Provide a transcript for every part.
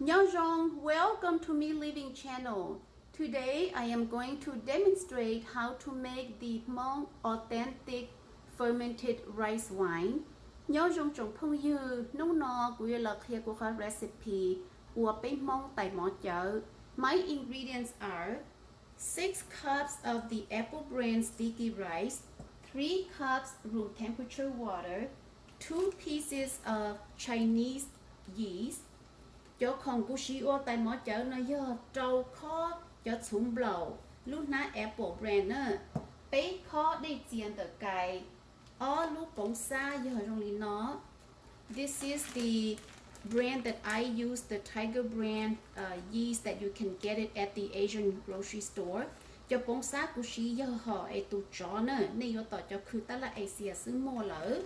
Nyojong, welcome to Me Living channel. Today I am going to demonstrate how to make the Hmong authentic fermented rice wine. Nyojong trồng phong dư nấu no của là Qhia của recipe của bên Hmong tại mỏ chợ. My ingredients are 6 cups of the apple brand sticky rice, 3 cups room temperature water, 2 pieces of Chinese yeast. Cho không có sĩ ô tại mỏ chợ nó do trâu khó cho xuống bầu lúc nãy apple brand nữa bé khó để chiên được cài lúc bóng xa do trong lý nó. This is the brand that I use, the Tiger brand yeast that you can get it at the Asian grocery store. Cho bóng xa của sĩ do họ ấy tụ chó nữa nên yo tỏ cho khứ ta là Asia xứ mô lỡ.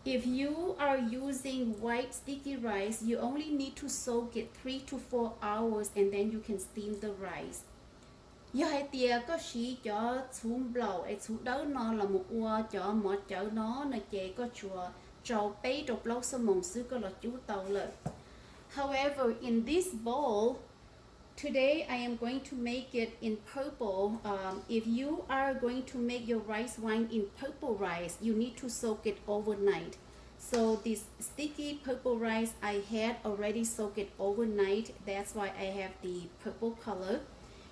If you are using white sticky rice, you only need to soak it 3 to 4 hours and then you can steam the rice. Do hai tia có sĩ cho xuống bầu, xuống đó nó là một ua cho mỏ chợ nó chè có chùa trâu bé trâu lâu sơ mộng xứ có là chú tàu lợi. However, in this bowl, today I am going to make it in purple. If you are going to make your rice wine in purple rice, you need to soak it overnight. So this sticky purple rice, I had already soaked it overnight. That's why I have the purple color.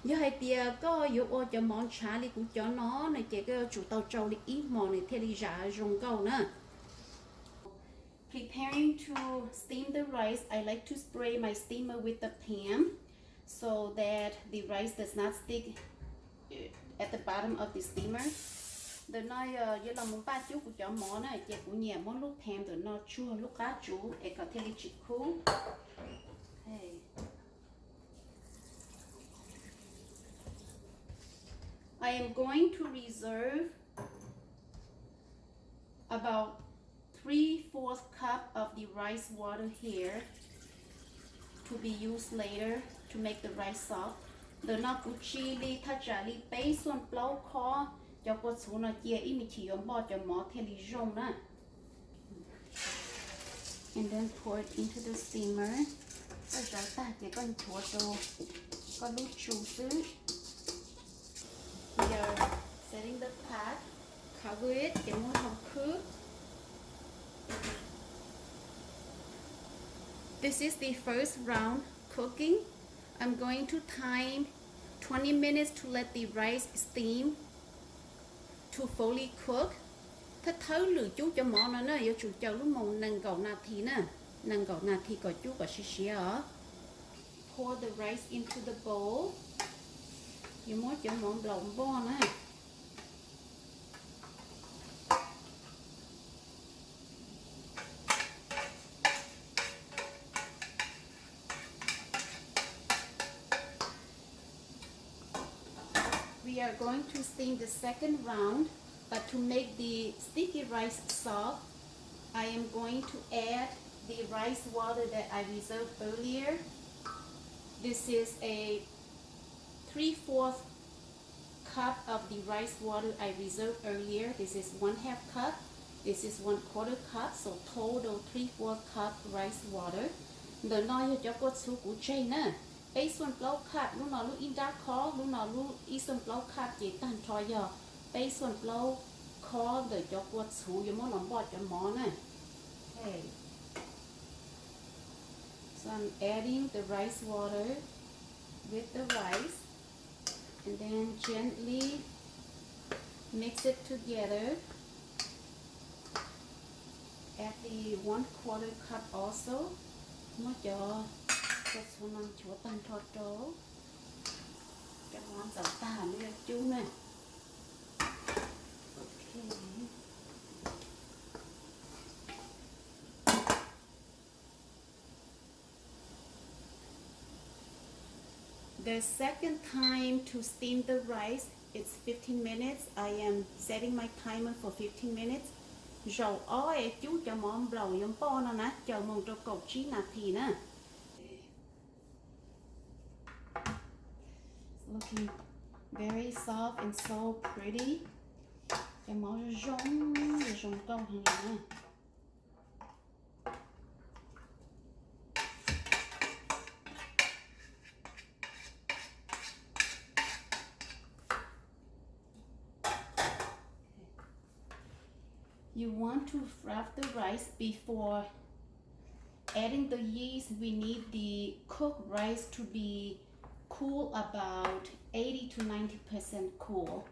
Do hai tia có yếu ô cho món chả li của cho nó này chỉ cái chủ tàu trâu đi ít món này theo đi giả rong câu nữa. Preparing to steam the rice, I like to spray my steamer with the pan, so that the rice does not stick at the bottom of the steamer. Từ nay giờ là một ba chú của chó món này chỉ của nhà món lúc thèm từ nó chua lúc cá chú để có thể đi chịu khú. Hey. I am going to reserve about 3/4 cup of the rice water here to be used later to make the rice soft. The nó của chili thắt chả li base on plau kho cho cô số nó chia ít mình chỉ dùng bỏ cho mỏ theo lý rong nè. And then pour it into the steamer. Rồi rồi ta chỉ con thua đồ con lúc chú xứ. We are setting the pot, cover it, để mua hồng khứ. This is the first round cooking. I'm going to time 20 minutes to let the rice steam to fully cook. Thật thấu lửa chú cho món nó nè, chủ chầu lúc mong nâng gầu nà thì nè, nâng gầu nà thì có chú có xí ở. Pour the rice into the bowl. You muốn cho món lồng bò nè. We are going to steam the second round, but to make the sticky rice soft, I am going to add the rice water that I reserved earlier. This is a 3/4 cup of the rice water I reserved earlier. This is 1/2 cup. This is 1/4 cup, so total 3/4 cup rice water. The nói cho cô chú của chay nè. Bấy xuân plau khát lúc nào lúc in đá khó lúc nào lúc in xuân plau khát chỉ tàn trôi giờ bấy xuân plau khó để cho quật chú giống món làm bò cho món này. Okay. So I'm adding the rice water with the rice and then gently mix it together. Add the 1/4 cup also. Mới cho số năm chúa tan thọ trố cho món dầu ta mới chú nè. Okay. The second time to steam the rice, it's 15 minutes. I am setting my timer for 15 minutes. Dầu oi chú cho món bầu giống po nó nè, chờ mong cho cậu chí nà thì nè. Looking very soft and so pretty. Cái món rong câu hàng nè. You want to wrap the rice before adding the yeast. We need the cooked rice to be cool about 80 to 90% cool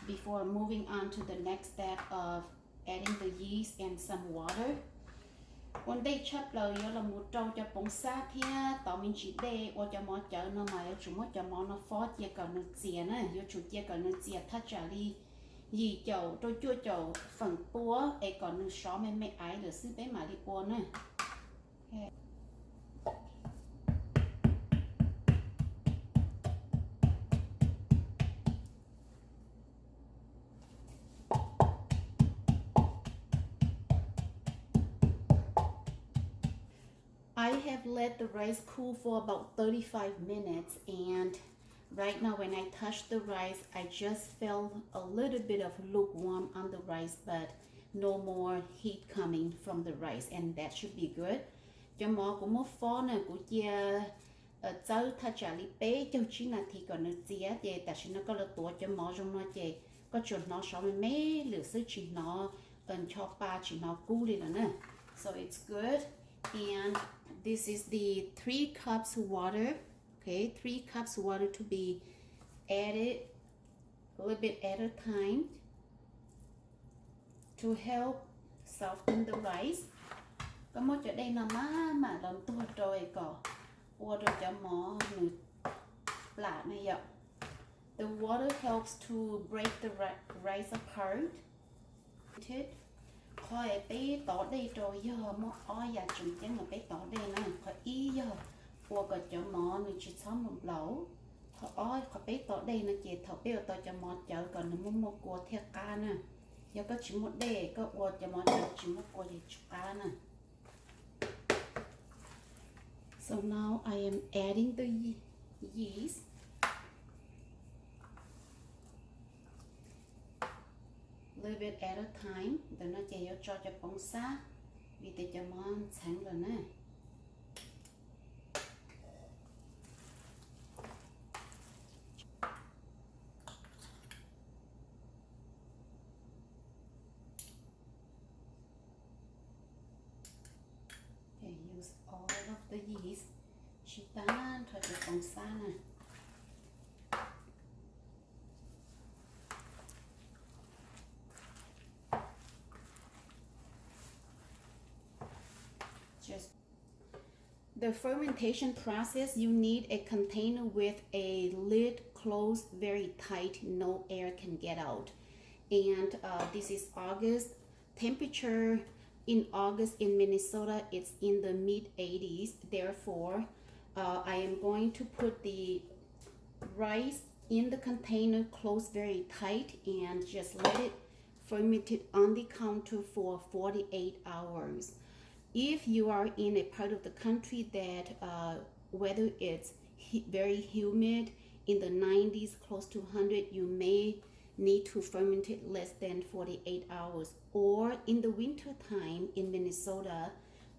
before moving on to the next step of adding the yeast and some water. One day chắp lời là một trâu cho bông sa thì tao mình chỉ để ở cho mỏ chợ nó mà chúng mỏ cho mỏ nó phó chia còn nó chia nè, yêu chủ chia còn nó chia thắt trả đi gì chậu tôi chua chậu phần búa ấy còn nó xó mấy ái được xứ bé mà đi búa nè. I have let the rice cool for about 35 minutes, and right now when I touch the rice, I just felt a little bit of lukewarm on the rice, but no more heat coming from the rice, and that should be good. Cho mỏ của một phó này của chia cháu thà trả lý bé cho chỉ là thì còn nó chia thì tại sao nó có là tuổi cho mỏ trong nó chị có chuẩn nó sáu mươi mấy lửa sư chỉ nó cho ba chỉ nó cú đi là nè. So it's good. And this is the 3 cups water. Okay, 3 cups water to be added a little bit at a time to help soften the rice. Có một chỗ đây là mà làm tua rồi có water cho mỏ nửa lạ này ạ. The water helps to break the rice apart. Khỏi bé tỏ đây rồi giờ mỏ oi ya chúng chẳng là bé tỏ đây nè khỏi ý giờ qua có cho mỏ nửa chỉ xong một lẩu khỏi oi khỏi bé tỏ đây nè chị thọ bé tỏ cho mỏ chợ còn nó muốn mua qua theo ca nè giờ có chỉ một đề có qua cho mỏ chợ chỉ một qua thì chục ca nè. So now I am adding the yeast. A little bit at a time. Then nó chỉ cho bông sa vì để cho món sáng rồi nè. Okay, use all of the yeast. Chỉ bán thôi cho bông sa nè. The fermentation process, you need a container with a lid closed very tight, no air can get out. And this is August. Temperature in August in Minnesota, it's in the mid 80s. Therefore, I am going to put the rice in the container closed very tight and just let it ferment it on the counter for 48 hours. If you are in a part of the country that weather is very humid, in the 90s, close to 100, you may need to ferment it less than 48 hours. Or in the winter time in Minnesota,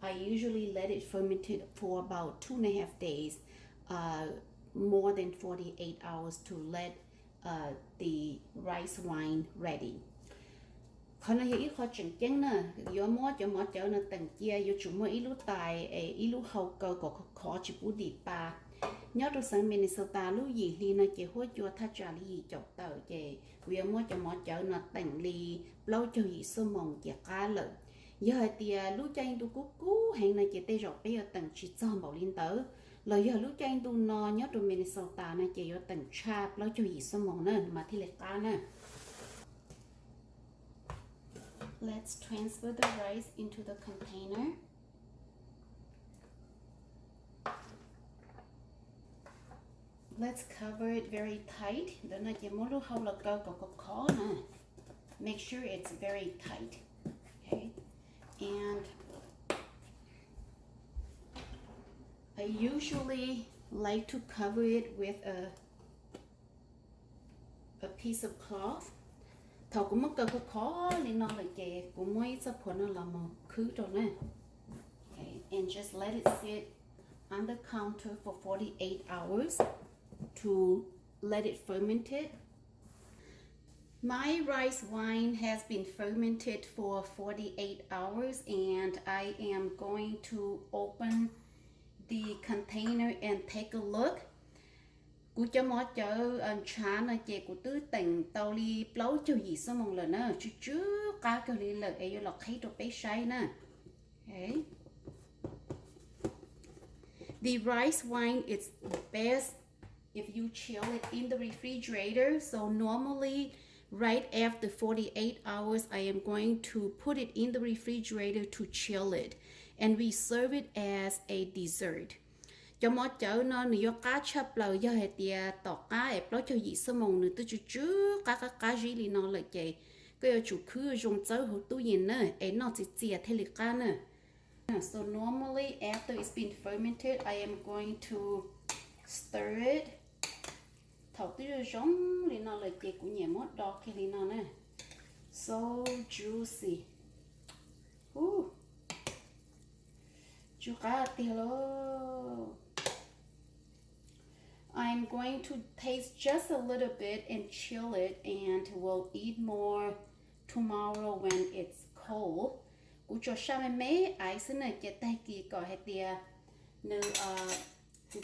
I usually let it ferment it for about 2.5 days, more than 48 hours to let the rice wine ready. Còn là ít khó chừng chén nè, do mỏ cho mỏ chợ nó tầng chia, do chúng mỏ ít lúc tài, ít lúc hậu cơ có khó chỉ bút đi ba. Nhớ tôi sang Minnesota lúc gì thì nó chỉ hỗ trợ thắt trả li chọc tờ chè, vì mỏ cho mỏ chợ nó tầng li, lâu cho gì sơ mong chè cá lợn. Giờ thì lúc tranh tôi cú hẹn là chỉ tê rọt bây giờ tầng chỉ cho bảo liên tớ. Lời giờ lúc tranh tôi nó nhớ tôi Minnesota nó chỉ ở tầng chạp, lâu cho gì sơ mong nè, mà thì lại cá nè. Let's transfer the rice into the container. Let's cover it very tight. Then I get more how la go khó nè. Make sure it's very tight. Okay. And I usually like to cover it with a piece of cloth. Thầu cũng mất cơ khó nên nó là chè cũng mới sắp của nó là một khứ rồi nè. Okay, and just let it sit on the counter for 48 hours to let it ferment it. My rice wine has been fermented for 48 hours and I am going to open the container and take a look. Cú cho mó cho chá nó chè của tứ tỉnh tàu li plau cho gì sao mong là nó chú chú cá cái li là ấy là thấy được bé say nè. Okay. The rice wine is best if you chill it in the refrigerator. So normally right after 48 hours I am going to put it in the refrigerator to chill it and we serve it as a dessert. Cho mó chở nó nếu cá chắp lời do hệ tia tỏ cá ép lo cho gì sơ mong nữa tôi chú cá gì li nó lại chạy cái chủ cứ dùng chở hộp túi nhìn nữa ấy nó chỉ chia thế lịch cá nữa. So normally after it's been fermented I am going to stir it. Thảo tư giống li nó lại chạy cũng nhẹ mót đỏ cái li nó nè. So juicy. Chú cá tia lo. I'm going to taste just a little bit and chill it and we'll eat more tomorrow when it's cold. Cú cho sao mấy ai xin này chết tay kỳ có hết tia nữ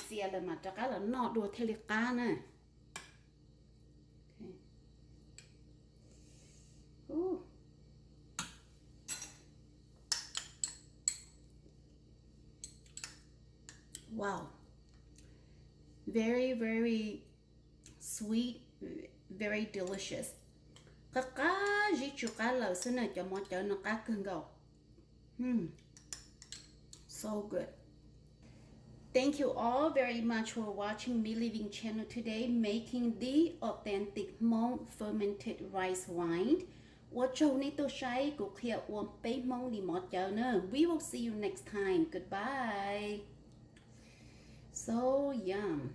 xịa là mà cho cá là nọ đùa theo lịch cá nè. Wow. Very, very sweet, very delicious. Cá gì chú cá lẩu xin này cho mó cho nó cá cưng gầu. So good. Thank you all very much for watching Me Living channel today, making the authentic Hmong fermented rice wine. What you need to say, go Qhia uom pe Hmong li mó cho nữa. We will see you next time. Goodbye. So yum.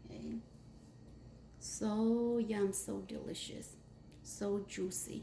Okay. So yum, so delicious, so juicy.